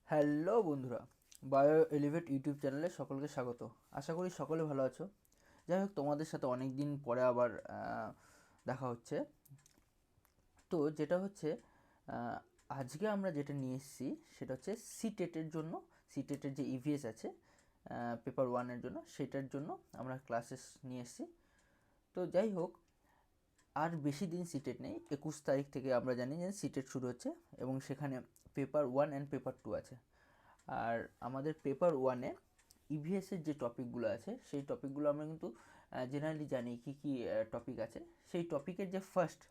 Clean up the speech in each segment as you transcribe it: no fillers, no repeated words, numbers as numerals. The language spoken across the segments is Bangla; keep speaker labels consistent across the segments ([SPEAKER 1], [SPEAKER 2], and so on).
[SPEAKER 1] হ্যালো বন্ধুরা, বায়ো এলিভেট ইউটিউব চ্যানেলে সকলকে স্বাগত। আশা করি সকলে ভালো আছো। যাই হোক, তোমাদের সাথে অনেক দিন পরে আবার দেখা হচ্ছে। তো যেটা হচ্ছে, আজকে আমরা যেটা নিয়ে এসেছি সেটা হচ্ছে সিটেটের জন্য। সিটেটের যে ইভিএস আছে পেপার ওয়ানের জন্য, সেটার জন্য আমরা ক্লাসেস নিয়ে এসেছি। তো যাই হোক, আর বেশি দিন সিটেট নেই। 21 তারিখ থেকে আমরা জানি যে সিটেট শুরু হচ্ছে, এবং সেখানে paper one and paper two আছে। আর আমাদের পেপার ওয়ানে ইভিএসের যে টপিকগুলো আছে সেই টপিকগুলো আমরা কিন্তু জেনারেলি জানি কী কী টপিক আছে। সেই টপিকের যে ফার্স্ট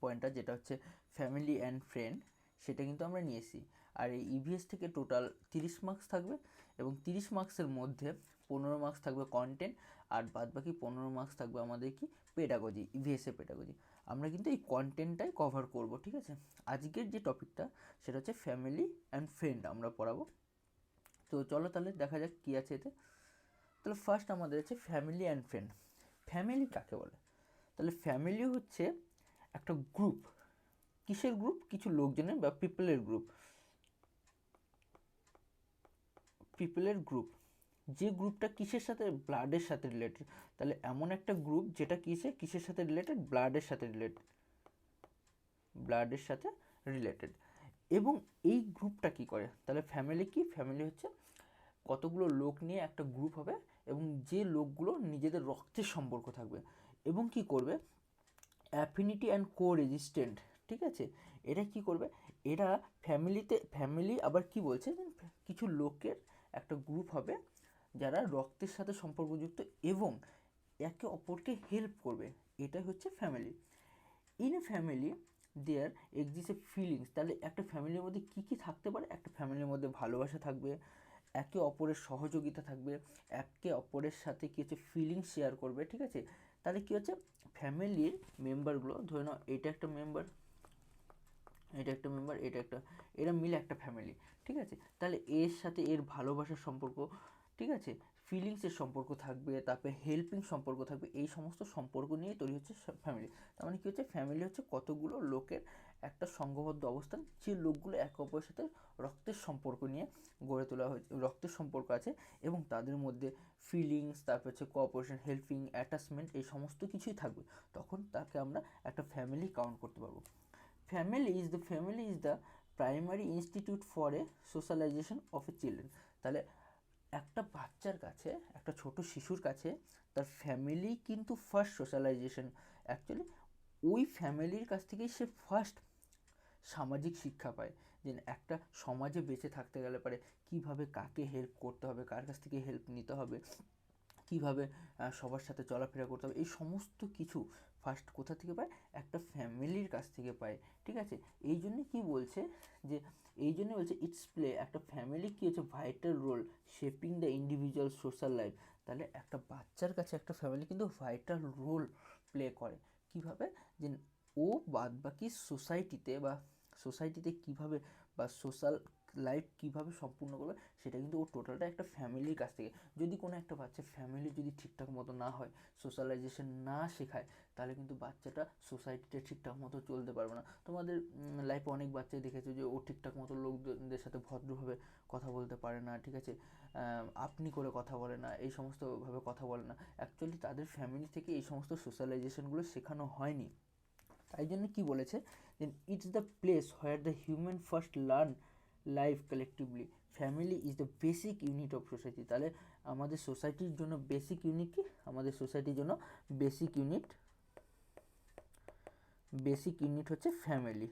[SPEAKER 1] পয়েন্টটা, যেটা হচ্ছে ফ্যামিলি অ্যান্ড ফ্রেন্ড, সেটা কিন্তু আমরা নিয়েছি। আর এই ইভিএস থেকে টোটাল 30 মার্কস থাকবে, এবং 30 মার্কসের মধ্যে 15 মার্কস থাকবে কন্টেন্ট, আর বাদবাকি 15 মার্কস থাকবে আমাদের কি পেডাগজি, ইভিএসের পেডাগজি। আমরা কিন্তু এই কন্টেন্টটাই কভার করব, ঠিক আছে। আজকের যে টপিকটা সেটা হচ্ছে ফ্যামিলি অ্যান্ড ফ্রেন্ড আমরা পড়াবো। তো চলো তাহলে দেখা যাক কী আছে এতে। তাহলে ফার্স্ট আমাদের আছে ফ্যামিলি অ্যান্ড ফ্রেন্ড। ফ্যামিলি কাকে বলে? তাহলে ফ্যামিলি হচ্ছে একটা গ্রুপ। কিসের গ্রুপ? কিছু লোকজনের বা পিপলের গ্রুপ। পিপলের গ্রুপ, যে গ্রুপটা কিসের সাথে? ব্লাডের সাথে রিলেটেড। তাহলে এমন একটা গ্রুপ যেটা কিসের সাথে রিলেটেড? ব্লাডের সাথে রিলেটেড। ব্লাডের সাথে রিলেটেড। এবং এই গ্রুপটা কি করে? তাহলে ফ্যামিলি কি? ফ্যামিলি হচ্ছে কতগুলো লোক নিয়ে একটা গ্রুপ হবে, এবং যে লোকগুলো নিজেদের রক্তের সম্পর্ক থাকবে, এবং কি করবে? অ্যাফিনিটি অ্যান্ড কো রেজিস্ট্যান্ট, ঠিক আছে। এরা কি করবে? এরা ফ্যামিলি আবার কি বলছে, কিছু লোকের একটা গ্রুপ হবে যারা রক্তের সাথে সম্পর্কযুক্ত এবং একে অপরকে হেল্প করবে। এটাই হচ্ছে family. In a family there exist a feelings. তাহলে একটা ফ্যামিলির মধ্যে কী কী থাকতে পারে? একটা ফ্যামিলির মধ্যে ভালোবাসা থাকবে, একে অপরের সহযোগিতা থাকবে, একে অপরের সাথে কী হচ্ছে ফিলিংস শেয়ার করবে, ঠিক আছে। তাহলে কী হচ্ছে, ফ্যামিলির মেম্বারগুলো, ধরে নাও এটা একটা মেম্বার, এটা একটা মেম্বার, এটা একটা, এরা মিলে একটা ফ্যামিলি, ঠিক আছে। তাহলে এর সাথে এর ভালোবাসার সম্পর্ক, ঠিক আছে, ফিলিংসের সম্পর্ক থাকবে, তারপরে হেল্পিং সম্পর্ক থাকবে। এই সমস্ত সম্পর্ক নিয়ে তৈরি হচ্ছে ফ্যামিলি। তার মানে কী হচ্ছে, ফ্যামিলি হচ্ছে কতগুলো লোকের একটা সংঘবদ্ধ অবস্থান, যে লোকগুলো একে অপরের সাথে রক্তের সম্পর্ক নিয়ে গড়ে তোলা হয়েছে, রক্তের সম্পর্ক আছে, এবং তাদের মধ্যে ফিলিংস, তারপর হচ্ছে কোঅপারেশন, হেল্পিং, অ্যাটাচমেন্ট, এই সমস্ত কিছুই থাকবে। তখন তাকে আমরা একটা ফ্যামিলি কাউন্ট করতে পারবো। Family is the primary institute for a socialization of a children. তাহলে একটা বাচ্চার কাছে, একটা ছোট শিশুর কাছে তার ফ্যামিলি কিন্তু ফার্স্ট সোশ্যালাইজেশন। অ্যাকচুয়ালি ওই ফ্যামিলির কাছ থেকেই সে ফার্স্ট সামাজিক শিক্ষা পায়, যে একটা সমাজে বেঁচে থাকতে গেলে পারে কীভাবে কাকে হেল্প করতে হবে, কার কাছ থেকে হেল্প নিতে হবে, কীভাবে সবার সাথে চলাফেরা করতে হবে, এই সমস্ত কিছু ফার্স্ট কোথা থেকে পায়? একটা ফ্যামিলির কাছ থেকে পায়, ঠিক আছে। এই জন্যে কী বলছে, যে এই জন্য বলছে ইটস প্লে, একটা ফ্যামিলি কী হচ্ছে vital role shaping the individual social life. তাহলে একটা বাচ্চার কাছে একটা ফ্যামিলি কিন্তু ভাইটাল রোল প্লে করে। কীভাবে? যে ও বাদবাকি সোসাইটিতে কীভাবে, বা সোশ্যাল লাইফ কীভাবে সম্পূর্ণ করবে, সেটা কিন্তু ও টোটালটা একটা ফ্যামিলির কাছ থেকে। যদি কোনো একটা বাচ্চা ফ্যামিলি যদি ঠিকঠাক মতো না হয়, সোশ্যালাইজেশন না শেখায়, তাহলে কিন্তু বাচ্চাটা সোসাইটিতে ঠিকঠাক মতো চলতে পারবে না। তোমাদের লাইফে অনেক বাচ্চাই দেখেছো যে ও ঠিকঠাক মতো লোকদের সাথে ভদ্রভাবে কথা বলতে পারে না, ঠিক আছে, আপনি করে কথা বলে না, এই সমস্তভাবে কথা বলে না। অ্যাকচুয়ালি তাদের ফ্যামিলি থেকে এই সমস্ত সোশ্যালাইজেশনগুলো শেখানো হয়নি। তাই জন্য কী বলেছে, then it's the place where the human first learn life collectively. Family is the basic unit of society. তাহলে আমাদের সোসাইটির জন্য বেসিক ইউনিট কি? আমাদের সোসাইটির জন্য বেসিক ইউনিট হচ্ছে ফ্যামিলি।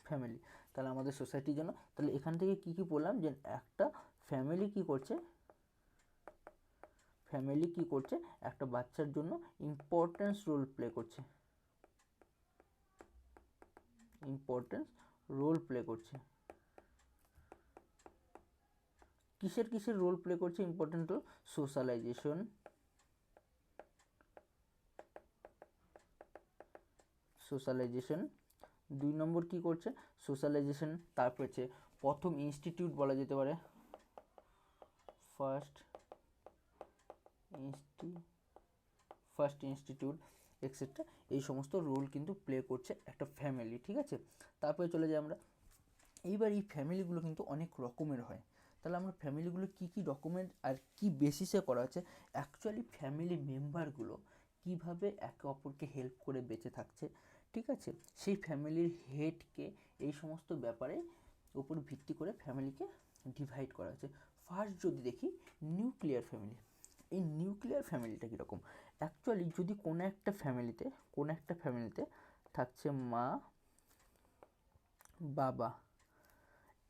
[SPEAKER 1] ফ্যামিলি তাহলে আমাদের সোসাইটির জন্য, তাহলে এখান থেকে কি কি বললাম, যে একটা ফ্যামিলি কি করছে, একটা বাচ্চার জন্য ইম্পর্টেন্স রোল প্লে করছে, কিসের রোল প্লে করছে? Important role, socialization. 2 নম্বর কি করছে? সোশ্যালাইজেশন। তারপর হচ্ছে প্রথম ইনস্টিটিউট বলা যেতে পারে, ফার্স্ট ইনস্টিটিউট, এক্সেট্রা, এই সমস্ত রোল কিন্তু প্লে করছে একটা ফ্যামিলি, ঠিক আছে। তারপরে চলে যাই আমরা, এইবার এই ফ্যামিলিগুলো কিন্তু অনেক রকমের হয়। তাহলে আমরা ফ্যামিলিগুলো কী কী রকমের আর কি বেসিসে করা হচ্ছে, অ্যাকচুয়ালি ফ্যামিলি মেম্বারগুলো কীভাবে একে অপরকে হেল্প করে বেঁচে থাকছে, ঠিক আছে, সেই ফ্যামিলির হেডকে এই সমস্ত ব্যাপারে উপর ভিত্তি করে ফ্যামিলিকে ডিভাইড করা হচ্ছে। ফার্স্ট যদি দেখি নিউক্লিয়ার ফ্যামিলি। এই নিউক্লিয়ার ফ্যামিলিটা কীরকম, অ্যাকচুয়ালি যদি কোনো একটা ফ্যামিলিতে থাকছে মা বাবা,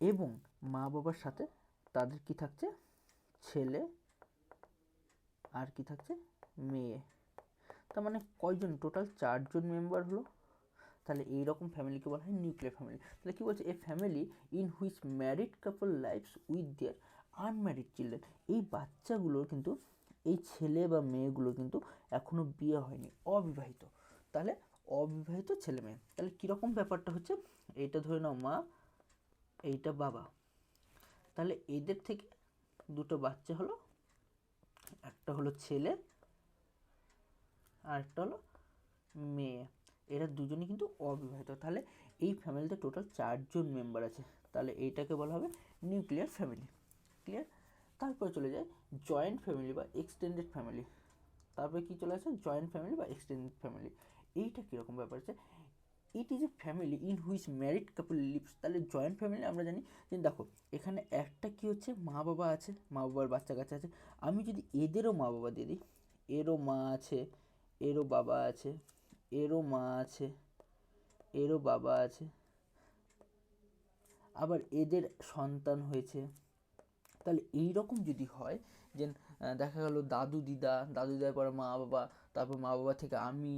[SPEAKER 1] এবং মা বাবার সাথে তাদের কি থাকছে, ছেলে আর কি থাকছে, মেয়ে। তার মানে কয়জন, টোটাল 4 জন মেম্বার হলো। তাহলে এইরকম ফ্যামিলিকে বলা হয় নিউক্লিয়ার ফ্যামিলি। তাহলে কী বলছে, এ family in which married couple lives with their unmarried children. এই বাচ্চাগুলোর কিন্তু, এই ছেলে বা মেয়েগুলো কিন্তু এখনও বিয়ে হয়নি, অবিবাহিত। তাহলে অবিবাহিত ছেলে মেয়ে। তাহলে কীরকম ব্যাপারটা হচ্ছে, এইটা ধরে নাও মা, এইটা বাবা। তাহলে এদের থেকে দুটো বাচ্চা হলো, একটা হলো ছেলে আর একটা হলো মেয়ে। এরা দুজনই কিন্তু অবিবাহিত। তাহলে এই ফ্যামিলিতে টোটাল 4 জন মেম্বার আছে। তাহলে এইটাকে বলা হবে নিউক্লিয়ার ফ্যামিলি। ক্লিয়ার? তারপরে চলে যায় জয়েন্ট ফ্যামিলি বা এক্সটেন্ডেড ফ্যামিলি। তারপরে কি চলে আসে, জয়েন্ট ফ্যামিলি বা এক্সটেন্ডেড ফ্যামিলি। এইটা কীরকম ব্যাপার আছে, it is a family in which married couple lives. তাহলে জয়েন্ট ফ্যামিলি আমরা জানি যে, দেখো এখানে একটা কি হচ্ছে, মা বাবা আছে, মা বাবার বাচ্চা কাচ্চা আছে। আমি যদি এদেরও মা বাবা দিয়ে দিই, এরও মা আছে, এরও বাবা আছে, এরও মা আছে, এরও বাবা আছে, আবার এদের সন্তান হয়েছে। তাহলে এই রকম যদি হয় যে দেখা গেল দাদু দিদার পরে মা বাবা, তারপর মা বাবা থেকে আমি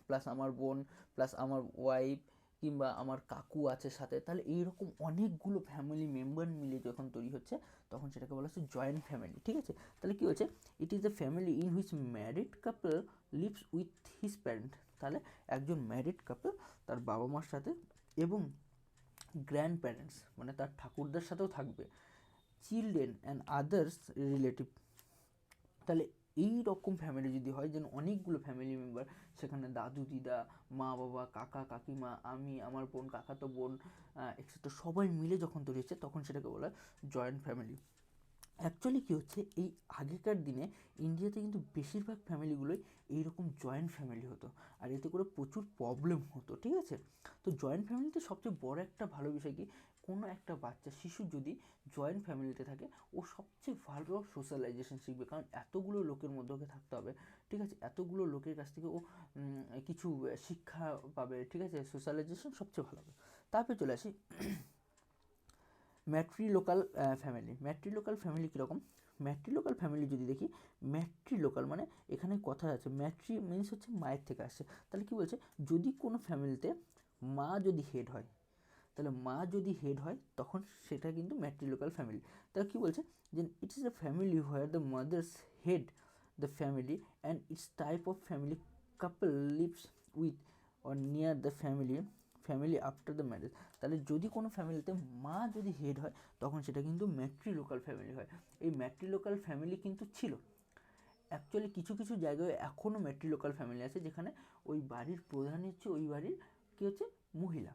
[SPEAKER 1] প্লাস আমার বোন প্লাস আমার ওয়াইফ কিংবা আমার কাকু আছে সাথে, তাহলে এইরকম অনেকগুলো ফ্যামিলি মেম্বার মিলে যখন তৈরি হচ্ছে, তখন সেটাকে বলা হচ্ছে জয়েন্ট ফ্যামিলি, ঠিক আছে। তাহলে কী হচ্ছে, it is the family in which married couple lives with his parent. তাহলে একজন ম্যারিড কাপল তার বাবা মার সাথে এবং গ্র্যান্ড প্যারেন্টস মানে তার ঠাকুরদার সাথেও থাকবে, চিলড্রেন অ্যান্ড আদার্স রিলেটিভ। তাহলে এই রকম ফ্যামিলি যদি হয়, যেন অনেকগুলো ফ্যামিলি মেম্বার, সেখানে দাদু দিদা, মা বাবা, কাকা কাকিমা, আমি, আমার বোন, কাকাতো বোন এক্সেট্রা সবাই মিলে যখন তৈরি হচ্ছে, তখন সেটাকে বলা হয় জয়েন্ট ফ্যামিলি। অ্যাকচুয়ালি কী হচ্ছে, এই আগেকার দিনে ইন্ডিয়াতে কিন্তু বেশিরভাগ ফ্যামিলিগুলোই এইরকম জয়েন্ট ফ্যামিলি হতো, আর এতে করে প্রচুর প্রবলেম হতো, ঠিক আছে। তো জয়েন্ট ফ্যামিলিতে সবচেয়ে বড় একটা ভালো বিষয় কি, কোনো একটা বাচ্চা শিশু যদি জয়েন্ট ফ্যামিলিতে থাকে, ও সবচেয়ে ভালো সোশ্যালাইজেশন শিখবে, কারণ এতগুলো লোকের মধ্যে ওকে থাকতে হবে, ঠিক আছে, এতগুলো লোকের কাছ থেকে ও কিছু শিক্ষা পাবে, ঠিক আছে, সোশ্যালাইজেশন সবচেয়ে ভালো হবে। তারপরে চলে আসি ম্যাট্রিলোকাল ফ্যামিলি। ম্যাট্রিলোকাল ফ্যামিলি কীরকম, ম্যাট্রিলোকাল ফ্যামিলি যদি দেখি, ম্যাট্রিলোকাল মানে এখানে কথা আছে, ম্যাট্রি মিনস হচ্ছে মায়ের থেকে আসছে। তাহলে কী বলছে, যদি কোনো ফ্যামিলিতে মা যদি হেড হয়, তাহলে মা যদি হেড হয় তখন সেটা কিন্তু ম্যাট্রিলোকাল ফ্যামিলি। তাহলে কী বলছে, যে ইট is a family where the mother's head the family and it's type of family couple lives with or near the family after the marriage. তাহলে যদি কোনো ফ্যামিলিতে মা যদি হেড হয়, তখন সেটা কিন্তু ম্যাট্রিলোকাল ফ্যামিলি হয়। এই ম্যাট্রিলোকাল ফ্যামিলি কিন্তু ছিল অ্যাকচুয়ালি কিছু কিছু জায়গায় এখনও ম্যাট্রিলোকাল ফ্যামিলি আছে, যেখানে ওই বাড়ির প্রধান হচ্ছে ওই বাড়ির কী হচ্ছে, মহিলা।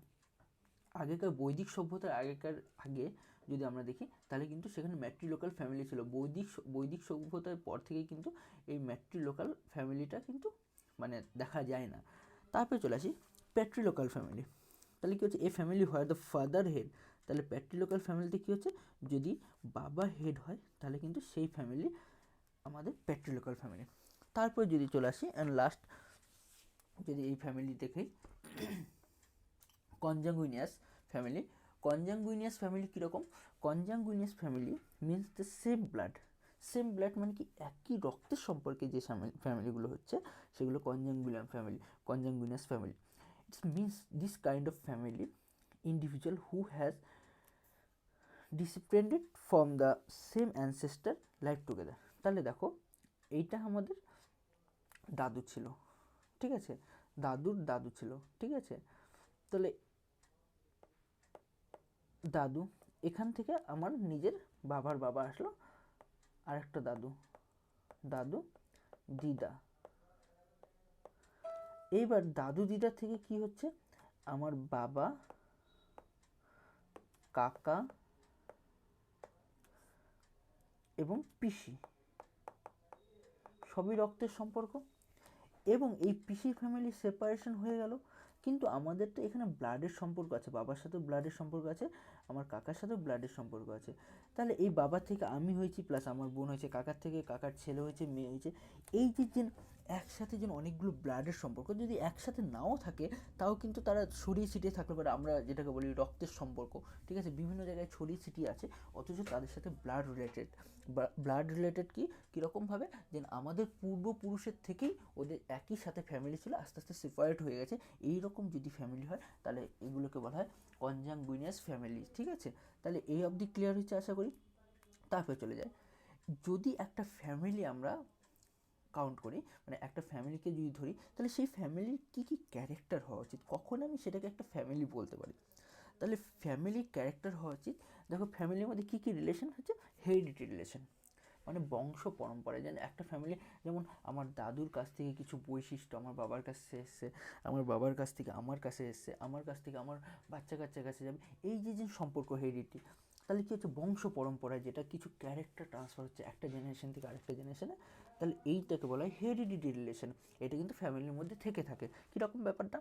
[SPEAKER 1] আগেকার বৈদিক সভ্যতার আগে যদি আমরা দেখি, তাহলে কিন্তু সেখানে ম্যাট্রিলোকাল ফ্যামিলি ছিল। বৈদিক সভ্যতার পর থেকেই কিন্তু এই ম্যাট্রিলোকাল ফ্যামিলিটা কিন্তু মানে দেখা যায় না। তারপরে চলে আসি প্যাট্রিলোকাল ফ্যামিলি। তাহলে কী হচ্ছে, এ ফ্যামিলি হয় দ্য ফাদার হেড। তাহলে প্যাট্রিলোকাল ফ্যামিলিতে কী হচ্ছে, যদি বাবা হেড হয়, তাহলে কিন্তু সেই ফ্যামিলি আমাদের প্যাট্রিলোকাল ফ্যামিলি। তারপরে যদি চলে আসি অ্যান্ড লাস্ট যদি এই ফ্যামিলি দেখি, কনজাংগুইনিয়াস ফ্যামিলি। কনজাংগুইনিয়াস ফ্যামিলি কীরকম, consanguineous family means the same blood মানে কি, একই রক্তের সম্পর্কে যে ফ্যামিলিগুলো হচ্ছে, সেগুলো consanguineous family. It's means this kind of family individual who has descended from the same ancestor live together. তাহলে দেখো, এইটা আমাদের দাদু ছিল, ঠিক আছে, দাদুর দাদু ছিল, ঠিক আছে। তাহলে দাদু, এখান থেকে আমার নিজের বাবার বাবা আসলো, আরেকটা দাদু, দিদা, এইবার দাদু দিদার থেকে কি হচ্ছে, আমার বাবা, কাকা এবং পিসি সবই রক্তের সম্পর্ক। এবং এই পিসি ফ্যামিলি সেপারেশন হয়ে গেল, কিন্তু আমাদের তো এখানে ব্লাডের সম্পর্ক আছে, বাবার সাথেও ব্লাডের সম্পর্ক আছে, আমার কাকার সাথেও ব্লাডের সম্পর্ক আছে। তাহলে এই বাবার থেকে আমি হয়েছি, প্লাস আমার বোন হয়েছে, কাকার থেকে কাকার ছেলে হয়েছে, মেয়ে হয়েছে। এই যে একসাথে যেন অনেকগুলো ব্লাডের সম্পর্ক যদি একসাথে নাও থাকে, তাও কিন্তু তারা ছড়িয়ে ছিটিয়ে থাকতে পারে, আমরা যেটাকে বলি রক্তের সম্পর্ক, ঠিক আছে, বিভিন্ন জায়গায় ছড়িয়ে ছিটিয়ে আছে, অথচ তাদের সাথে ব্লাড রিলেটেড। ব্লাড রিলেটেড কি কীরকমভাবে, যে আমাদের পূর্বপুরুষের থেকেই ওদের একই সাথে ফ্যামিলি ছিল, আস্তে আস্তে সেপারেট হয়ে গেছে। এই রকম যদি ফ্যামিলি হয় তাহলে এগুলোকে বলা হয় কনজাংগুইনিয়াস ফ্যামিলি, ঠিক আছে। তাহলে এই অবধি ক্লিয়ার হচ্ছে আশা করি। তারপরে চলে যায়, যদি একটা ফ্যামিলি আমরা কাউন্ট করি, মানে একটা ফ্যামিলিকে যদি ধরি, তাহলে সেই ফ্যামিলির কী কী ক্যারেক্টার হওয়া উচিত, কখন আমি সেটাকে একটা ফ্যামিলি বলতে পারি। তাহলে ফ্যামিলির ক্যারেক্টার হওয়া উচিত, দেখো ফ্যামিলির মধ্যে কী কী রিলেশন হচ্ছে, হেরিডিটি রিলেশন, মানে বংশ পরম্পরায়। যেন একটা ফ্যামিলি, যেমন আমার দাদুর কাছ থেকে কিছু বৈশিষ্ট্য আমার বাবার কাছে এসছে, আমার বাবার কাছ থেকে আমার কাছে এসছে, আমার কাছ থেকে আমার বাচ্চা কাচ্চার কাছে যাবে, এই যে সম্পর্ক হেরিডিটি। তাহলে কী হচ্ছে, বংশ পরম্পরায় যেটা কিছু ক্যারেক্টার ট্রান্সফার হচ্ছে একটা জেনারেশন থেকে আরেকটা জেনারেশনে, তাহলে এইটাকে বলা হয় হেরিডিটি রিলেশন। এটা কিন্তু ফ্যামিলির মধ্যে থেকে থাকে। কীরকম ব্যাপারটা,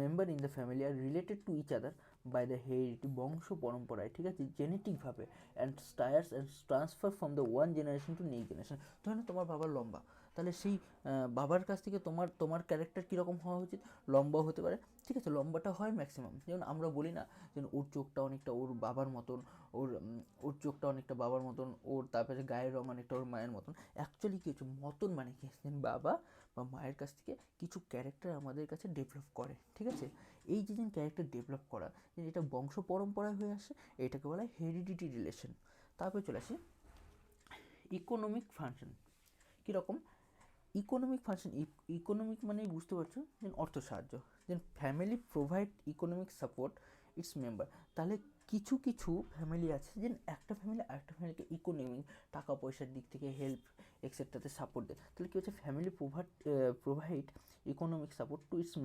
[SPEAKER 1] member in the family are related to each other by the heredity, বংশ পরম্পরায়, ঠিক আছে, জেনেটিকভাবে, and stairs and transfer from the one generation to next generation. ধরো তোমার বাবার লম্বা, তাহলে সেই বাবার কাছ থেকে তোমার ক্যারেক্টার কীরকম হওয়া উচিত, লম্বাও হতে পারে, ঠিক আছে, লম্বাটা হয় ম্যাক্সিমাম, যেমন আমরা বলি না যেন ওর চোখটা অনেকটা ওর বাবার মতন, ওর চোখটা অনেকটা বাবার মতন, ওর তারপরে গায়ের রঙ অনেকটা ওর মায়ের মতন। অ্যাকচুয়ালি কী হচ্ছে, মতন মানে কি, বাবা বা মায়ের কাছ থেকে কিছু ক্যারেক্টার আমাদের কাছে ডেভেলপ করে, ঠিক আছে। এই যে ক্যারেক্টার ডেভেলপ করা, এটা বংশ পরম্পরায় হয়ে আসে, এটাকে বলা হয় হেরিডিটি রিলেশন। তারপরে চলে আসি ইকোনমিক ফাংশন। কীরকম ইকোনমিক ফাংশন, ইকোনমিক মানেই বুঝতে পারছো যে অর্থ সাহায্য, যেন family provide economic support it's member. তাহলে কিছু কিছু ফ্যামিলি আছে, যে একটা ফ্যামিলি আরেকটা ফ্যামিলিকে ইকোনমিক, টাকা পয়সার দিক থেকে হেল্প এক্সেট্রাতে সাপোর্ট দেয়। তাহলে কী হচ্ছে, family provide economic support to its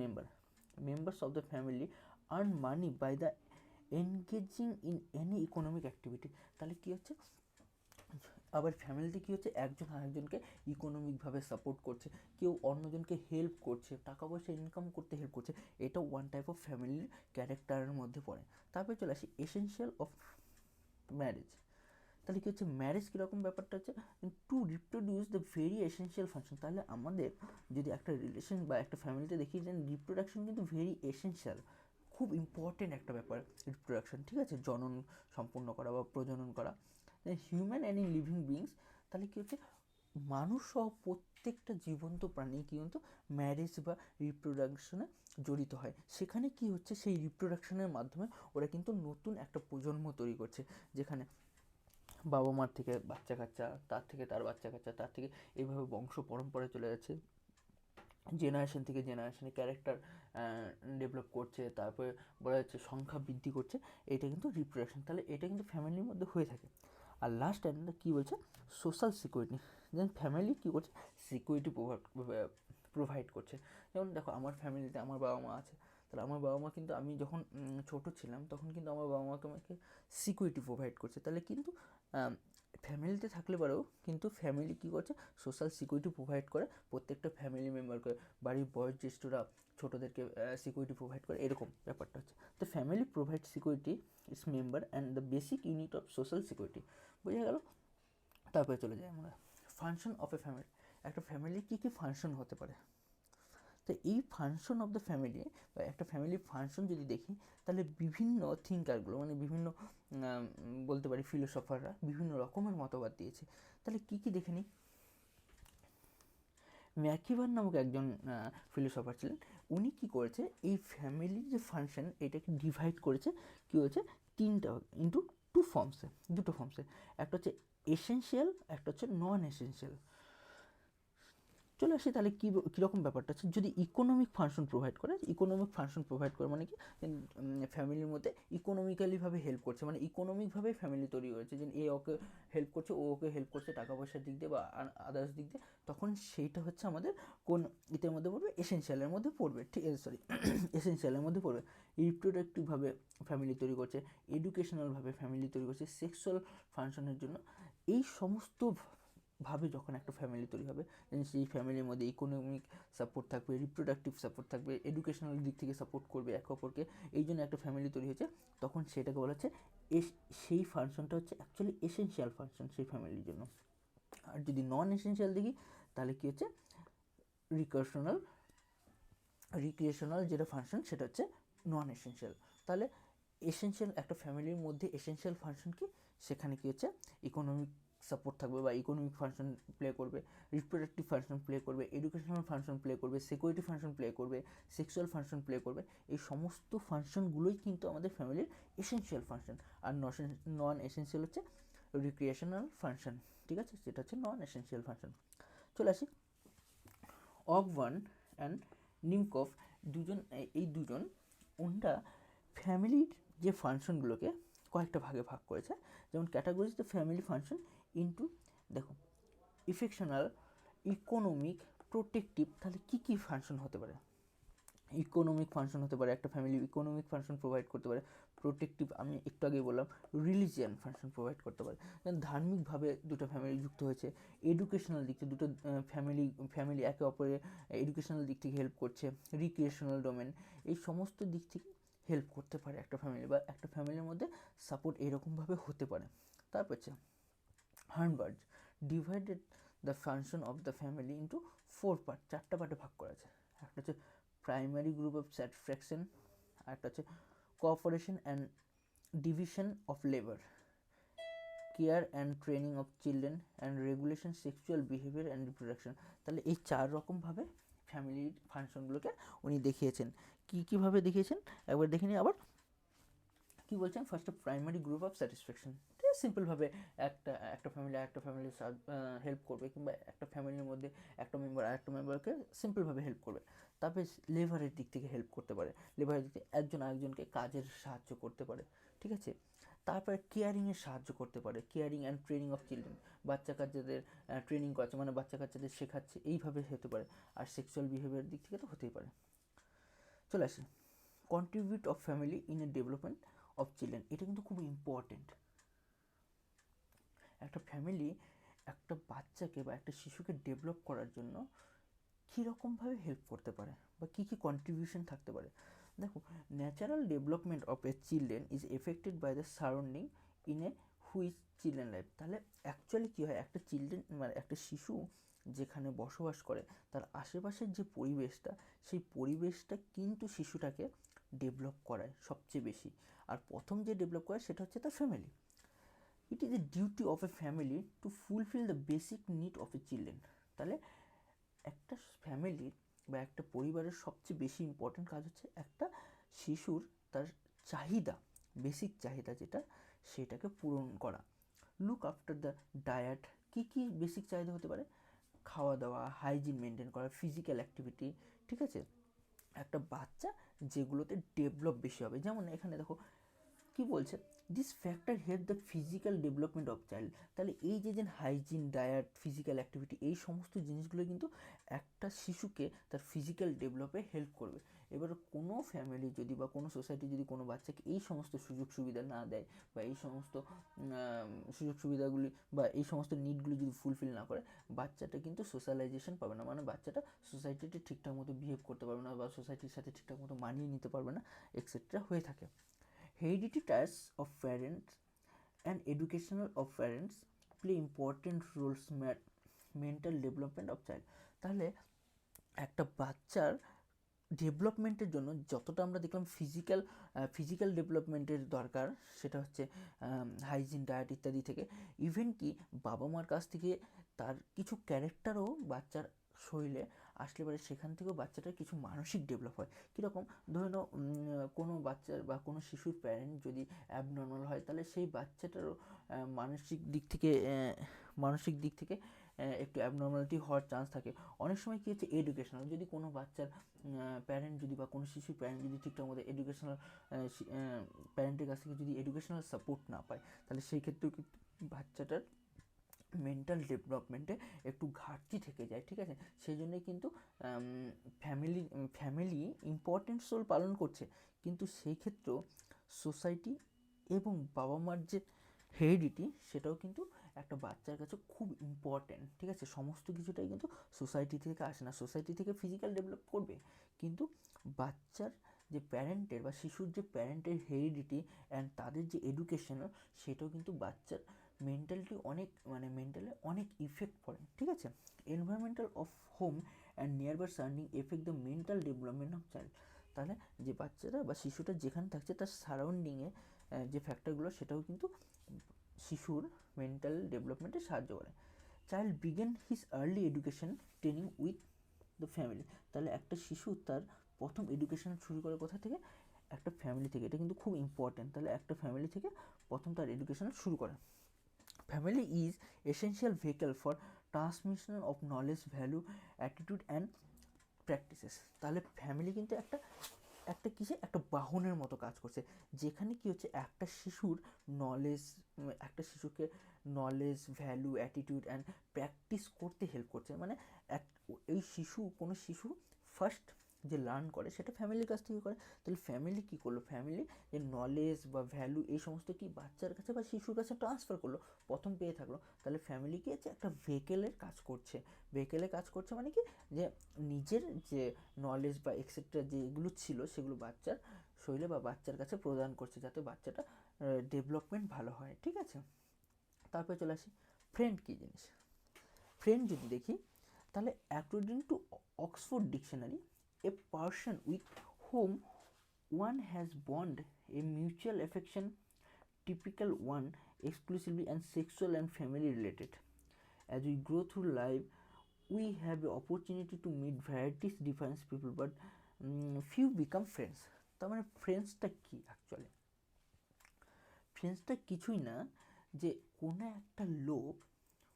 [SPEAKER 1] members of the family earn money by the engaging in any economic activity. তাহলে কী হচ্ছে, আবার ফ্যামিলিতে কী হচ্ছে, একজন আরেকজনকে ইকোনমিকভাবে সাপোর্ট করছে, কেউ অন্যজনকে হেল্প করছে, টাকা পয়সা ইনকাম করতে হেল্প করছে, এটা ওয়ান টাইপ অফ ফ্যামিলির ক্যারেক্টারের মধ্যে পড়ে। তারপরে চলে আসি এসেনশিয়াল অফ ম্যারেজ। তাহলে কী হচ্ছে, ম্যারেজ কীরকম ব্যাপারটা হচ্ছে, to reproduce the very essential function. তাহলে আমাদের যদি একটা রিলেশন বা একটা ফ্যামিলিতে দেখি, যে রিপ্রোডাকশন কিন্তু ভেরি এসেনশিয়াল, খুব ইম্পর্টেন্ট একটা ব্যাপার রিপ্রোডাকশন, ঠিক আছে, জনন সম্পূর্ণ করা বা প্রজনন করা, human and in living beings. তাহলে কী হচ্ছে, মানুষ সহ প্রত্যেকটা জীবন্ত প্রাণী কিন্তু ম্যারেজ বা রিপ্রোডাকশনে জড়িত হয়। সেখানে কি হচ্ছে, সেই রিপ্রোডাকশনের মাধ্যমে ওরা কিন্তু নতুন একটা প্রজন্ম তৈরি করছে, যেখানে বাবা মার থেকে বাচ্চা কাচ্চা, তার থেকে তার বাচ্চা কাচ্চা, তার থেকে এইভাবে বংশ পরম্পরায় চলে যাচ্ছে, জেনারেশন থেকে জেনারেশনে ক্যারেক্টার ডেভেলপ করছে, তারপরে বলা যাচ্ছে সংখ্যা বৃদ্ধি করছে, এটা কিন্তু রিপ্রোডাকশন। তাহলে এটা কিন্তু ফ্যামিলির মধ্যে হয়ে থাকে। আর লাস্ট টাইমটা কী বলছে, সোশ্যাল সিকিউরিটি, যেমন ফ্যামিলি কী করছে, সিকিউরিটি প্রোভাইড করছে। যেমন দেখো আমার ফ্যামিলিতে আমার বাবা মা আছে, তাহলে আমার বাবা মা কিন্তু, আমি যখন ছোটো ছিলাম তখন কিন্তু আমার বাবা মাকে আমাকে সিকিউরিটি প্রোভাইড করছে। তাহলে কিন্তু ফ্যামিলিতে থাকলে পরেও কিন্তু ফ্যামিলি কী করছে, সোশ্যাল সিকিউরিটি প্রোভাইড করে প্রত্যেকটা ফ্যামিলি মেম্বারকে, বাড়ির বয়োজ্যেষ্ঠরা ছোটোদেরকে সিকিউরিটি প্রোভাইড করে, এরকম ব্যাপারটা হচ্ছে। তো family provide security it's member and the basic unit of social security, বোঝা গেল। তারপরে চলে যাই আমরা ফাংশন অফ এ ফ্যামিলি। একটা ফ্যামিলির কী কী ফাংশন হতে পারে, তো এই ফাংশন অফ দ্য ফ্যামিলি বা একটা ফ্যামিলির ফাংশন যদি দেখি, তাহলে বিভিন্ন থিঙ্কারগুলো, মানে বিভিন্ন বলতে পারি ফিলোসফাররা বিভিন্ন রকমের মতবাদ দিয়েছে। তাহলে কী কী দেখে নিই। ম্যাকিভান নামক একজন ফিলোসফার ছিলেন, উনি কী করেছে, এই ফ্যামিলির যে ফাংশন এটাকে ডিভাইড করেছে, কী হয়েছে, তিনটা ইন্টু দুটো ফর্মসে। একটা হচ্ছে এসেনশিয়াল, একটা হচ্ছে নন এসেনশিয়াল। চলে আসি তাহলে কীরকম ব্যাপারটা আছে, যদি ইকোনমিক ফাংশন প্রোভাইড করে, ইকোনমিক ফাংশন প্রোভাইড করে মানে কি, ফ্যামিলির মধ্যে ইকোনমিক্যালিভাবে হেল্প করছে, মানে ইকোনমিকভাবে ফ্যামিলি তৈরি হয়েছে, যে এ ওকে হেল্প করছে, ও ওকে হেল্প করছে টাকা পয়সার দিক দিয়ে বা আদার্স দিক দিয়ে, তখন সেইটা হচ্ছে আমাদের কোন ইতের মধ্যে পড়বে, এসেনশিয়ালের মধ্যে পড়বে, ঠিক আছে, সরি এসেনশিয়ালের মধ্যে পড়বে। রিপ্রোডাক্টিভভাবে ফ্যামিলি তৈরি করছে, এডুকেশনালভাবে ফ্যামিলি তৈরি করছে, সেক্সুয়াল ফাংশনের জন্য, এই সমস্ত ভাবে যখন একটা ফ্যামিলি তৈরি হবে, সেই ফ্যামিলির মধ্যে ইকোনমিক সাপোর্ট থাকবে, রিপ্রোডাক্টিভ সাপোর্ট থাকবে, এডুকেশনাল দিক থেকে সাপোর্ট করবে একে অপরকে, এই জন্য একটা ফ্যামিলি তৈরি হয়েছে, তখন সেটাকে বলা হচ্ছে সেই ফাংশনটা হচ্ছে অ্যাকচুয়ালি এসেনশিয়াল ফাংশন সেই ফ্যামিলির জন্য। আর যদি নন এসেনশিয়াল দেখি তাহলে কী হচ্ছে, রিক্রিয়েশনাল যেটা ফাংশন সেটা হচ্ছে নন এসেনশিয়াল। তাহলে এসেনশিয়াল একটা ফ্যামিলির মধ্যে এসেনশিয়াল ফাংশন কি, সেখানে কী হচ্ছে ইকোনমিক সাপোর্ট থাকবে বা ইকোনমিক ফাংশন প্লে করবে, রিপ্রোডাক্টিভ ফাংশন প্লে করবে, এডুকেশনাল ফাংশন প্লে করবে, সিকিউরিটি ফাংশন প্লে করবে, সেক্সুয়াল ফাংশন প্লে করবে, এই সমস্ত ফাংশনগুলোই কিন্তু আমাদের ফ্যামিলির এসেনশিয়াল ফাংশন। আর নন এসেনশিয়াল হচ্ছে রিক্রিয়েশনাল ফাংশন, ঠিক আছে, সেটা হচ্ছে নন এসেনশিয়াল ফাংশন। চলে আসি অগভান অ্যান্ড নিমকফ এই দুজন ওনরা ফ্যামিলির যে ফাংশনগুলোকে কয়েকটা ভাগে ভাগ করেছে, যেমন categories the family function into, দেখো, ইফেকশনাল, ইকোনমিক, প্রোটেক্টিভ, তাহলে কী কী ফাংশন হতে পারে, ইকোনমিক ফাংশন হতে পারে, একটা ফ্যামিলি ইকোনমিক ফাংশন প্রোভাইড করতে পারে, প্রোটেক্টিভ আমি একটু আগেই বললাম রিলিজিয়ান ফাংশন প্রোভাইড করতে পারে, ধার্মিকভাবে দুটো ফ্যামিলি যুক্ত হয়েছে, এডুকেশনাল দিক থেকে দুটো ফ্যামিলি একে অপরের এডুকেশনাল দিক থেকে হেল্প করছে, রিক্রিয়েশনাল ডোমেন, এই সমস্ত দিক থেকে হেল্প করতে পারে একটা ফ্যামিলি, বা একটা ফ্যামিলির মধ্যে সাপোর্ট এরকমভাবে হতে পারে। তারপর হচ্ছে হার্নবার্জ divided the function of the family into 4 part, 4টা পার্টে ভাগ করা আছে। একটা হচ্ছে প্রাইমারি গ্রুপ অফ স্যাটিসফ্যাকশন, আর একটা হচ্ছে cooperation and division of labour, care and training of children and regulation sexual behaviour and reproduction. তাহলে এই 4 রকমভাবে ফ্যামিলির ফাংশনগুলোকে উনি দেখিয়েছেন। কীভাবে দেখিয়েছেন একবার দেখে নিই আবার। কী বলছেন, ফার্স্টে প্রাইমারি গ্রুপ অফ স্যাটিসফ্যাকশন, সিম্পলভাবে একটা ফ্যামিলির হেল্প করবে, কিংবা একটা ফ্যামিলির মধ্যে একটা মেম্বার আরেকটা মেম্বারকে সিম্পলভাবে হেল্প করবে। তারপরে লেবারের দিক থেকে হেল্প করতে পারে, লেবারের দিক থেকে একজন আরেকজনকে কাজের সাহায্য করতে পারে, ঠিক আছে। তারপরে কেয়ারিংয়ের সাহায্য করতে পারে, caring and training of children, বাচ্চা কাচ্চাদের ট্রেনিং করছে, মানে বাচ্চা কাচ্চাদের শেখাচ্ছে, এইভাবে হতে পারে। আর সেক্সুয়াল বিহেভিয়ার দিক থেকে তো হতেই পারে। চলে আসি contribute of family in A development of children, এটা কিন্তু খুব ইম্পর্টেন্ট। একটা ফ্যামিলি একটা বাচ্চাকে বা একটা শিশুকে ডেভেলপ করার জন্য কীরকমভাবে হেল্প করতে পারে বা কী কী কন্ট্রিবিউশন থাকতে পারে। দেখো, natural development of a children is affected by the surrounding in a which children life. তাহলে অ্যাকচুয়ালি কী হয়, একটা চিলড্রেন মানে একটা শিশু যেখানে বসবাস করে তার আশেপাশের যে পরিবেশটা, সেই পরিবেশটা কিন্তু শিশুটাকে ডেভেলপ করায় সবচেয়ে বেশি। আর প্রথম যে ডেভেলপ করে সেটা হচ্ছে তার family. It is A duty of A family two fulfil the basic need of a children. তাহলে একটা ফ্যামিলির বা একটা পরিবারের সবচেয়ে বেশি ইম্পর্টেন্ট কাজ হচ্ছে একটা শিশুর তার চাহিদা, বেসিক চাহিদা যেটা, সেটাকে পূরণ করা। লুক আফটার দ্য ডায়েট, কী কী বেসিক চাহিদা হতে পারে, খাওয়া দাওয়া, হাইজিন মেনটেন করা, ফিজিক্যাল অ্যাক্টিভিটি, ঠিক আছে। একটা বাচ্চা যেগুলোতে ডেভেলপ বেশি হবে, যেমন এখানে দেখো কি বলছে, this factor help the physical development of child. তাহলে এই যে হাইজিন, ডায়েট, ফিজিক্যাল অ্যাক্টিভিটি, এই সমস্ত জিনিসগুলো কিন্তু একটা শিশুকে তার ফিজিক্যাল ডেভেলপে হেল্প করবে। এবার কোনো ফ্যামিলি যদি বা কোনো সোসাইটি যদি কোনো বাচ্চাকে এই সমস্ত সুযোগ সুবিধা না দেয়, বা এই সমস্ত সুযোগ সুবিধাগুলি বা এই সমস্ত নিডগুলি যদি ফুলফিল না করে, বাচ্চাটা কিন্তু সোশ্যালাইজেশন পাবে না, মানে বাচ্চাটা সোসাইটিতে ঠিকঠাক মতো বিহেভ করতে পারবে না, বা সোসাইটির সাথে ঠিকঠাক মতো মানিয়ে নিতে পারবে না, এক্সেট্রা হয়ে থাকে। Hereditary ties of parents and educational of parents play important roles mental development of child. তাহলে একটা বাচ্চার ডেভেলপমেন্টের জন্য যতটা আমরা দেখলাম ফিজিক্যাল ডেভেলপমেন্টের দরকার, সেটা হচ্ছে হাইজিন, ডায়েট ইত্যাদি থেকে, ইভেন কি বাবা মার কাছ থেকে তার কিছু ক্যারেক্টারও বাচ্চার শরীরে আসলে পারে, সেখান থেকেও বাচ্চাটার কিছু মানসিক ডেভেলপ হয়। কীরকম, ধরে নাও কোনো বাচ্চার বা কোনো শিশুর প্যারেন্ট যদি অ্যাবনর্মাল হয়, তাহলে সেই বাচ্চাটারও মানসিক দিক থেকে একটু অ্যাবনর্মালিটি হওয়ার চান্স থাকে। অনেক সময় কী হচ্ছে এডুকেশনাল, যদি কোনো বাচ্চার প্যারেন্ট যদি বা কোনো শিশুর প্যারেন্ট যদি ঠিকঠাক মতো এডুকেশনাল প্যারেন্টের কাছ থেকে যদি এডুকেশনাল সাপোর্ট না পায়, তাহলে সেই ক্ষেত্রেও কিন্তু বাচ্চাটার মেন্টাল ডেভেলপমেন্টে একটু ঘাটতি থেকে যায়, ঠিক আছে। সেই জন্যই কিন্তু ফ্যামিলি ইম্পর্টেন্ট রোল পালন করছে, কিন্তু সেই ক্ষেত্রেও সোসাইটি এবং বাবা মার যে হেরিডিটি সেটাও কিন্তু একটা বাচ্চার কাছে খুব ইম্পর্টেন্ট, ঠিক আছে। সমস্ত কিছুটাই কিন্তু সোসাইটি থেকে আসে না, সোসাইটি থেকে ফিজিক্যাল ডেভেলপ করবে, কিন্তু বাচ্চার যে প্যারেন্টের বা শিশুর যে প্যারেন্টের হেরিডিটি অ্যান্ড তাদের যে এডুকেশন, সেটাও কিন্তু বাচ্চার মেন্টালিটি মেন্টালে অনেক ইফেক্ট পড়ে, ঠিক আছে। Environmental of home and nearby surrounding effect the mental development of child. তাহলে যে বাচ্চারা বা শিশুটা যেখানে থাকছে তার সারাউন্ডিংয়ে যে ফ্যাক্টরগুলো সেটাও কিন্তু শিশুর মেন্টাল ডেভেলপমেন্টে সাহায্য করে। Child begin his early education training with the family. তাহলে একটা শিশু তার প্রথম এডুকেশন শুরু করে কোথা থেকে? একটা ফ্যামিলি থেকে। এটা কিন্তু খুব ইম্পর্টেন্ট। তাহলে একটা ফ্যামিলি থেকে প্রথম তার এডুকেশন শুরু করে। Family is essential vehicle for transmission of knowledge, value, attitude and practices. তাহলে ফ্যামিলি কিন্তু একটা বাহনের মতো কাজ করছে, যেখানে কি হচ্ছে একটা শিশুকে knowledge, value, attitude and practice করতে হেল্প করছে। মানে কোনো শিশু ফার্স্ট যে লার্ন করে সেটা ফ্যামিলির কাছ থেকে করে। তাহলে ফ্যামিলি কী করলো? ফ্যামিলি যে নলেজ বা ভ্যালু এই সমস্ত কি বাচ্চার কাছে বা শিশুর কাছে ট্রান্সফার করলো, প্রথম পেয়ে থাকলো। তাহলে ফ্যামিলি কি হচ্ছে? একটা ভেহিকেলের কাজ করছে। মানে কি, যে নিজের যে নলেজ বা এক্সেট্রা যেগুলো ছিল সেগুলো বাচ্চার শরীরে বা বাচ্চার কাছে প্রদান করছে, যাতে বাচ্চাটা ডেভেলপমেন্ট ভালো হয়, ঠিক আছে। তারপরে চলে আসি ফ্রেন্ড কী জিনিস। ফ্রেন্ড যদি দেখি, তাহলে according to Oxford dictionary, a person with home one has bond A mutual affection, typical one exclusively and sexual and family related. As we grow through life, we have the opportunity to meet varieties different people, but few become friends. তার মানে ফ্রেন্ডসটা কি অ্যাকচুয়ালি? ফ্রেন্ডসটা কিছুই না, যে কোনো একটা লোক,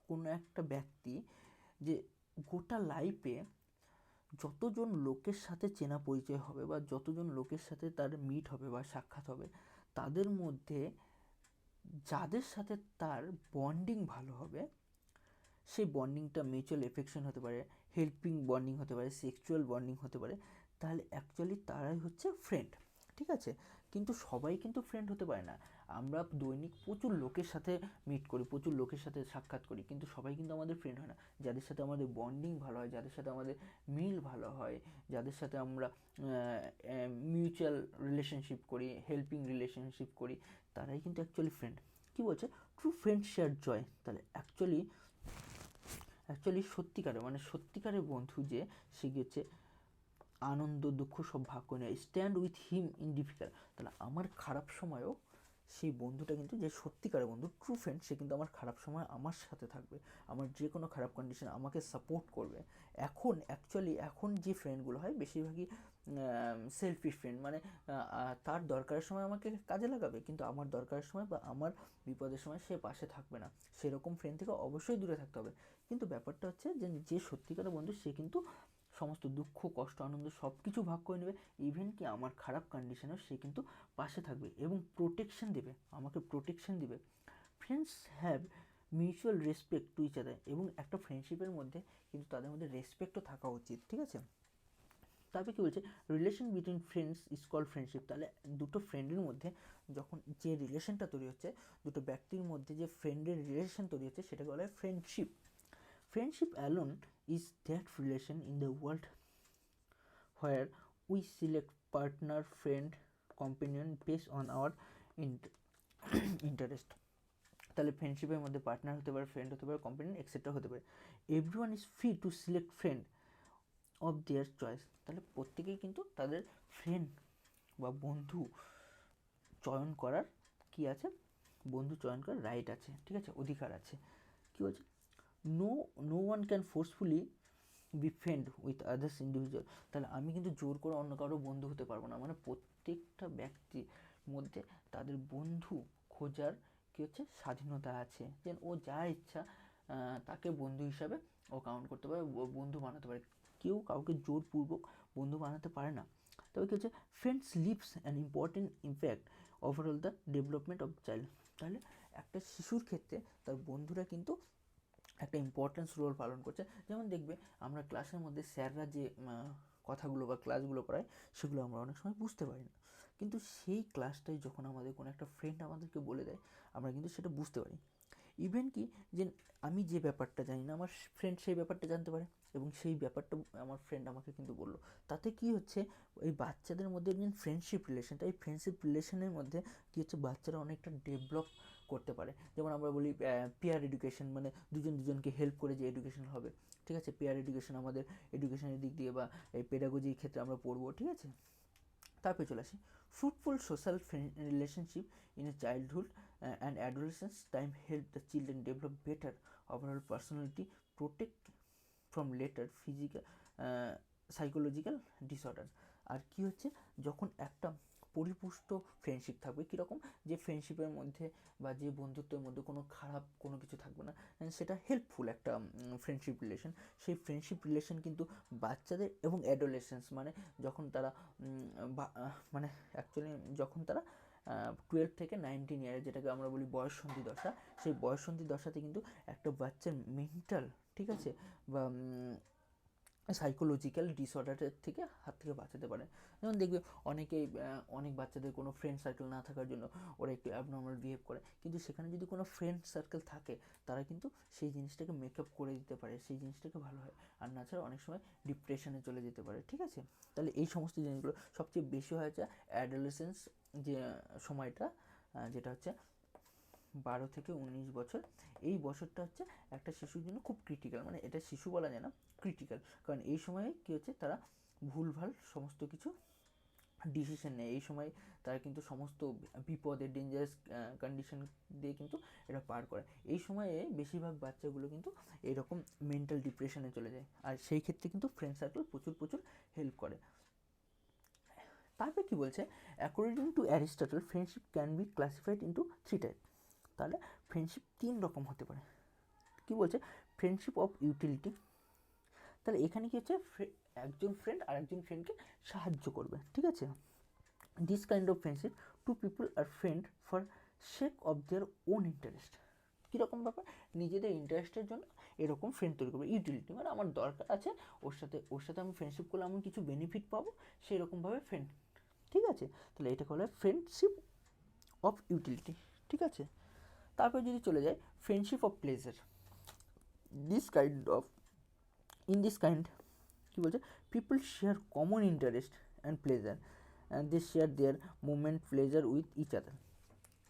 [SPEAKER 1] কোনো একটা ব্যক্তি যে গোটা লাইফে যতজন লোকের সাথে চেনা পরিচয় হবে বা যতজন লোকের সাথে তার মিট হবে বা সাক্ষাৎ হবে, তাদের মধ্যে যাদের সাথে তার বন্ডিং ভালো হবে, সেই বন্ডিংটা মিউচুয়াল এফেকশন হতে পারে, হেল্পিং বন্ডিং হতে পারে, সেক্সুয়াল বন্ডিং হতে পারে, তাহলে অ্যাকচুয়ালি তারাই হচ্ছে ফ্রেন্ড, ঠিক আছে। কিন্তু সবাই কিন্তু ফ্রেন্ড হতে পারে না। আমরা দৈনিক প্রচুর লোকের সাথে মিট করি, প্রচুর লোকের সাথে সাক্ষাৎ করি, কিন্তু সবাই কিন্তু আমাদের ফ্রেন্ড হয় না। যাদের সাথে আমাদের বন্ডিং ভালো হয়, যাদের সাথে আমাদের মিল ভালো হয়, যাদের সাথে আমরা মিউচুয়াল রিলেশনশিপ করি, হেল্পিং রিলেশনশিপ করি, তারাই কিন্তু অ্যাকচুয়ালি ফ্রেন্ড। কী বলছে? ট্রু ফ্রেন্ড শেয়ার জয়। তাহলে অ্যাকচুয়ালি সত্যিকারের বন্ধু যে সে গেছে আনন্দ দুঃখ সব ভাগ করে নেয়, stand with him in difficult. তাহলে আমার খারাপ সময়েও সেই বন্ধুটা কিন্তু, যে সত্যিকারের বন্ধু, ট্রু ফ্রেন্ড, সে কিন্তু আমার খারাপ সময় আমার সাথে থাকবে, আমার যে কোনো খারাপ কন্ডিশনে আমাকে সাপোর্ট করবে। এখন যে ফ্রেন্ডগুলো হয় বেশিরভাগই সেলফিশ ফ্রেন্ড, মানে তার দরকারের সময় আমাকে কাজে লাগাবে, কিন্তু আমার দরকারের সময় বা আমার বিপদের সময় সে পাশে থাকবে না। সেরকম ফ্রেন্ড থেকে অবশ্যই দূরে থাকতে হবে। কিন্তু ব্যাপারটা হচ্ছে যে সত্যিকারের বন্ধু, সে কিন্তু সমস্ত দুঃখ, কষ্ট, আনন্দ সব কিছু ভাগ করে নেবে। ইভেন কি আমার খারাপ কন্ডিশনেও সে কিন্তু পাশে থাকবে এবং আমাকে প্রোটেকশন দেবে। Friends have mutual respect to each other. এবং একটা ফ্রেন্ডশিপের মধ্যে কিন্তু তাদের মধ্যে রেসপেক্টও থাকা উচিত, ঠিক আছে। তারপরে কী বলছে? Relation between friends is called friendship. তাহলে দুটো ফ্রেন্ডের মধ্যে যখন যে রিলেশনটা তৈরি হচ্ছে, দুটো ব্যক্তির মধ্যে যে ফ্রেন্ডের রিলেশন তৈরি হচ্ছে, সেটাকে বলা হয় friendship. Friendship alone is that relation in the world where we select partner, friend, companion based on our interest. তাহলে ফ্রেন্ডশিপের মধ্যে পার্টনার হতে পারে, ফ্রেন্ড হতে পারে, কম্পানিয়ন এক্সেট্রা হতে পারে। Everyone is free to select friend of their choice. তাহলে প্রত্যেকেই কিন্তু তাদের ফ্রেন্ড বা বন্ধু চয়ন করার রাইট আছে, ঠিক আছে, অধিকার আছে। কী বলছে? No one can forcefully be friend with others individual. তাহলে আমি কিন্তু জোর করে অন্য কারো বন্ধু হতে পারবো না। মানে প্রত্যেকটা ব্যক্তির মধ্যে তাদের বন্ধু খোঁজার কী হচ্ছে স্বাধীনতা আছে, যে ও যা ইচ্ছা তাকে বন্ধু হিসাবে ও কাউন্ট করতে পারে, বন্ধু বানাতে পারে। কেউ কাউকে জোরপূর্বক বন্ধু বানাতে পারে না। তবে কী হচ্ছে, friends lives an important impact overall the development of child. তাহলে একটা শিশুর ক্ষেত্রে তার বন্ধুরা কিন্তু একটা ইম্পর্টেন্স রোল পালন করছে। যেমন দেখবে আমরা ক্লাসের মধ্যে স্যাররা যে কথাগুলো বা ক্লাসগুলো করায় সেগুলো আমরা অনেক সময় বুঝতে পারি না, কিন্তু সেই ক্লাসটাই যখন আমাদের কোনো একটা ফ্রেন্ড আমাদেরকে বলে দেয় আমরা কিন্তু সেটা বুঝতে পারি। ইভেন কি যে আমি যে ব্যাপারটা জানি না আমার ফ্রেন্ড সেই ব্যাপারটা জানতে পারে, এবং সেই ব্যাপারটা আমার ফ্রেন্ড আমাকে কিন্তু বললো। তাতে কি হচ্ছে, এই বাচ্চাদের মধ্যে যে ফ্রেন্ডশিপ রিলেশনটা, এই ফ্রেন্ডশিপ রিলেশনের মধ্যে কী হচ্ছে, বাচ্চারা অনেকটা ডেভেলপ করতে পারে। যেমন আমরা বলি পিয়ার এডুকেশন, মানে দুজন দুজনকে হেল্প করে যে এডুকেশন হবে, ঠিক আছে। পেয়ার এডুকেশন আমাদের এডুকেশনের দিক দিয়ে বা এই পেডাগজির ক্ষেত্রে আমরা পড়বো, ঠিক আছে। তারপরে চলে আসি, fruitful social relationship in a childhood and adolescence time help the children develop better overall personality, protect from later physical psychological disorder. আর কি হচ্ছে, যখন একটা পরিপুষ্ট ফ্রেন্ডশিপ থাকবে, কীরকম, যে ফ্রেন্ডশিপের মধ্যে বা যে বন্ধুত্বের মধ্যে কোনো খারাপ কোনো কিছু থাকবে না, সেটা হেল্পফুল একটা ফ্রেন্ডশিপ রিলেশন। সেই ফ্রেন্ডশিপ রিলেশন কিন্তু বাচ্চাদের এবং অ্যাডোলেসেন্স মানে যখন তারা মানে অ্যাকচুয়ালি যখন তারা 12 থেকে 19 ইয়ারে, যেটাকে আমরা বলি বয়ঃসন্ধি দশা, সেই বয়ঃসন্ধি দশাতে কিন্তু একটা বাচ্চার মেন্টাল, ঠিক আছে, বা সাইকোলজিক্যাল ডিসঅর্ডারের হাত থেকে বাঁচাতে পারে। যেমন দেখবে অনেকেই অনেক বাচ্চাদের কোনো ফ্রেন্ড সার্কেল না থাকার জন্য ওরা একটু অ্যাবনর্মাল বিহেভ করে, কিন্তু সেখানে যদি কোনো ফ্রেন্ড সার্কেল থাকে তারা কিন্তু সেই জিনিসটাকে মেকআপ করে দিতে পারে, সেই জিনিসটাকে ভালো হয়। আর না ছাড়া অনেক সময় ডিপ্রেশনে চলে যেতে পারে, ঠিক আছে। তাহলে এই সমস্ত জিনিসগুলো সবচেয়ে বেশি হয়েছে অ্যাডোলেসেন্স যে সময়টা, যেটা হচ্ছে 12 থেকে 19 বছর। এই বছরটা হচ্ছে একটা শিশুর জন্য খুব ক্রিটিক্যাল, মানে এটা শিশু বলা যায় না, ক্রিটিক্যাল। কারণ এই সময়ে কী হচ্ছে, তারা ভুলভাল সমস্ত কিছু ডিসিশন নেয়। এই সময় তারা কিন্তু সমস্ত বিপদের ডেঞ্জারাস কন্ডিশন দিয়ে কিন্তু এটা পার করে। এই সময়ে বেশিরভাগ বাচ্চাগুলো কিন্তু এরকম মেন্টাল ডিপ্রেশনে চলে যায়, আর সেই ক্ষেত্রে কিন্তু ফ্রেন্ড সার্কেল প্রচুর প্রচুর হেল্প করে। তারপরে কী বলছে, according to Aristotle friendship can be classified into 3 type. তাহলে ফ্রেন্ডশিপ 3 রকম হতে পারে। কী বলছে, ফ্রেন্ডশিপ অফ ইউটিলিটি। তাহলে এখানে কী হচ্ছে, একজন ফ্রেন্ড আর একজন ফ্রেন্ডকে সাহায্য করবে, ঠিক আছে। This kind of friendship, two people are friend for sake of their own interest. কীরকম ব্যাপার, নিজেদের ইন্টারেস্টের জন্য এরকম ফ্রেন্ড তৈরি করবে। ইউটিলিটি মানে আমার দরকার আছে, ওর সাথে আমি ফ্রেন্ডশিপ করলে আমি কিছু বেনিফিট পাবো, সেই রকমভাবে ফ্রেন্ড, ঠিক আছে। তাহলে এটাকে বলা হয় ফ্রেন্ডশিপ অফ ইউটিলিটি, ঠিক আছে। তারপর যদি চলে যায় friendship of pleasure, in this kind কী বলছে, people share common interest and pleasure and they share their moment pleasure with each other.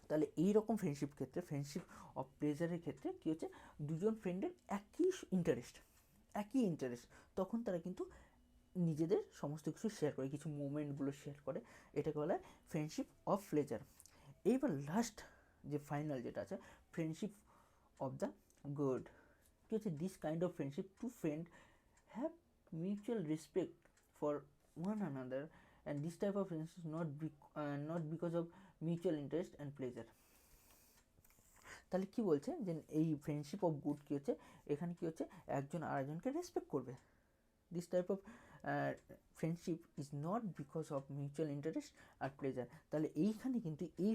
[SPEAKER 1] তাহলে এইরকম ফ্রেন্ডশিপ ক্ষেত্রে, ফ্রেন্ডশিপ অফ প্লেজারের ক্ষেত্রে কী হচ্ছে, দুজন ফ্রেন্ডের একই ইন্টারেস্ট, তখন তারা কিন্তু নিজেদের সমস্ত কিছু শেয়ার করে, কিছু মোমেন্টগুলো শেয়ার করে, এটাকে বলা হয় ফ্রেন্ডশিপ অফ প্লেজার। এইবার লাস্ট যে ফাইনাল যেটা আছে, ফ্রেন্ডশিপ অফ দ্য গুড। কী হচ্ছে, this kind of friendship, two friend have mutual respect for one another, and this type of friendship not because of mutual interest and pleasure. তাহলে কী বলছে, যে এই ফ্রেন্ডশিপ অফ গুড কী হচ্ছে, এখানে কী হচ্ছে, একজন আরেকজনকে রেসপেক্ট করবে। This type of friendship is not because of mutual interest আর প্লেজার। তাহলে এইখানে কিন্তু এই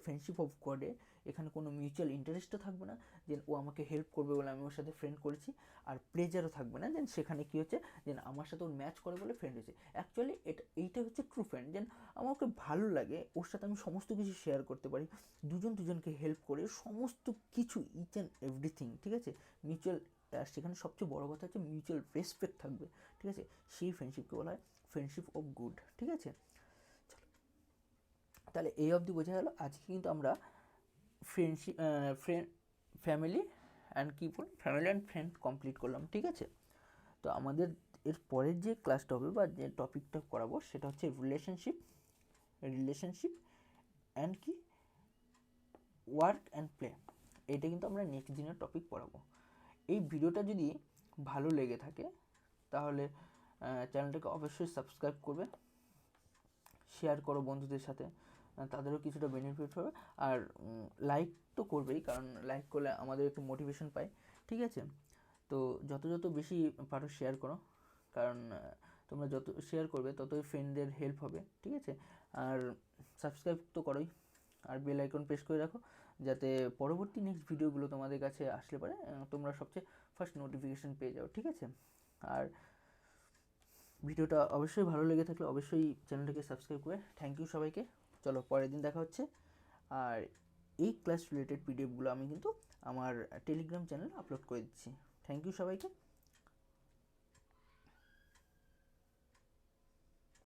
[SPEAKER 1] ফ্রেন্ডশিপ অফ গডে এখানে কোনো মিউচুয়াল ইন্টারেস্টও থাকবে না, যে ও আমাকে হেল্প করবে বলে আমি ওর সাথে ফ্রেন্ড করেছি, আর প্লেজারও থাকবে না, যেন সেখানে কী হচ্ছে, যেন আমার সাথে ওর ম্যাচ করে বলে ফ্রেন্ড হয়েছে। অ্যাকচুয়ালি এইটা হচ্ছে ট্রু ফ্রেন্ড, যেন আমাকে ভালো লাগে, ওর সাথে আমি সমস্ত কিছু শেয়ার করতে পারি, দুজন দুজনকে হেল্প করে সমস্ত কিছু, ইচ অ্যান্ড এভরিথিং, ঠিক আছে, মিউচুয়াল। আর সেখানে সবচেয়ে বড় কথা হচ্ছে মিউচুয়াল রেসপেক্ট থাকবে, ঠিক আছে। সেই ফ্রেন্ডশিপকে বলা হয় ফ্রেন্ডশিপ অফ গুড, ঠিক আছে। চলো, তাহলে এই অবধি বোঝা গেল। আজকে কিন্তু আমরা friendship family and friend complete করলাম, ঠিক আছে। তো আমাদের এর পরের যে ক্লাসটা হবে বা যে টপিকটা করাবো সেটা হচ্ছে relationship and work and play. এটা কিন্তু আমরা নেক্সট দিনের টপিক পড়াবো। এই ভিডিওটা যদি ভালো লেগে থাকে তাহলে চ্যানেলটাকে অবশ্যই সাবস্ক্রাইব করবে, শেয়ার করো বন্ধুদের সাথে, তাদেরও কিছুটা বেনিফিট হবে। আর লাইক তো করবেই, কারণ লাইক করলে আমাদের একটু মোটিভেশন পায়, ঠিক আছে? তো যত বেশি পারো শেয়ার করো, কারণ তোমরা যত শেয়ার করবে ততই ফ্রেন্ডদের হেল্প হবে, ঠিক আছে? আর সাবস্ক্রাইব তো করোই, আর বেল আইকন প্রেস করে রাখো, যাতে পরবর্তী নেক্সট ভিডিওগুলো তোমাদের কাছে আসলে পরে তোমরা সবচেয়ে ফার্স্ট নোটিফিকেশান পেয়ে যাও, ঠিক আছে? আর ভিডিওটা অবশ্যই ভালো লেগে থাকলে অবশ্যই চ্যানেলটাকে সাবস্ক্রাইব করে থ্যাংক ইউ সবাইকে। চলো পরের দিন দেখা হচ্ছে। আর এই ক্লাস রিলেটেড পিডিএফগুলো আমি কিন্তু আমার টেলিগ্রাম চ্যানেলে আপলোড করে দিচ্ছি। থ্যাংক ইউ সবাইকে।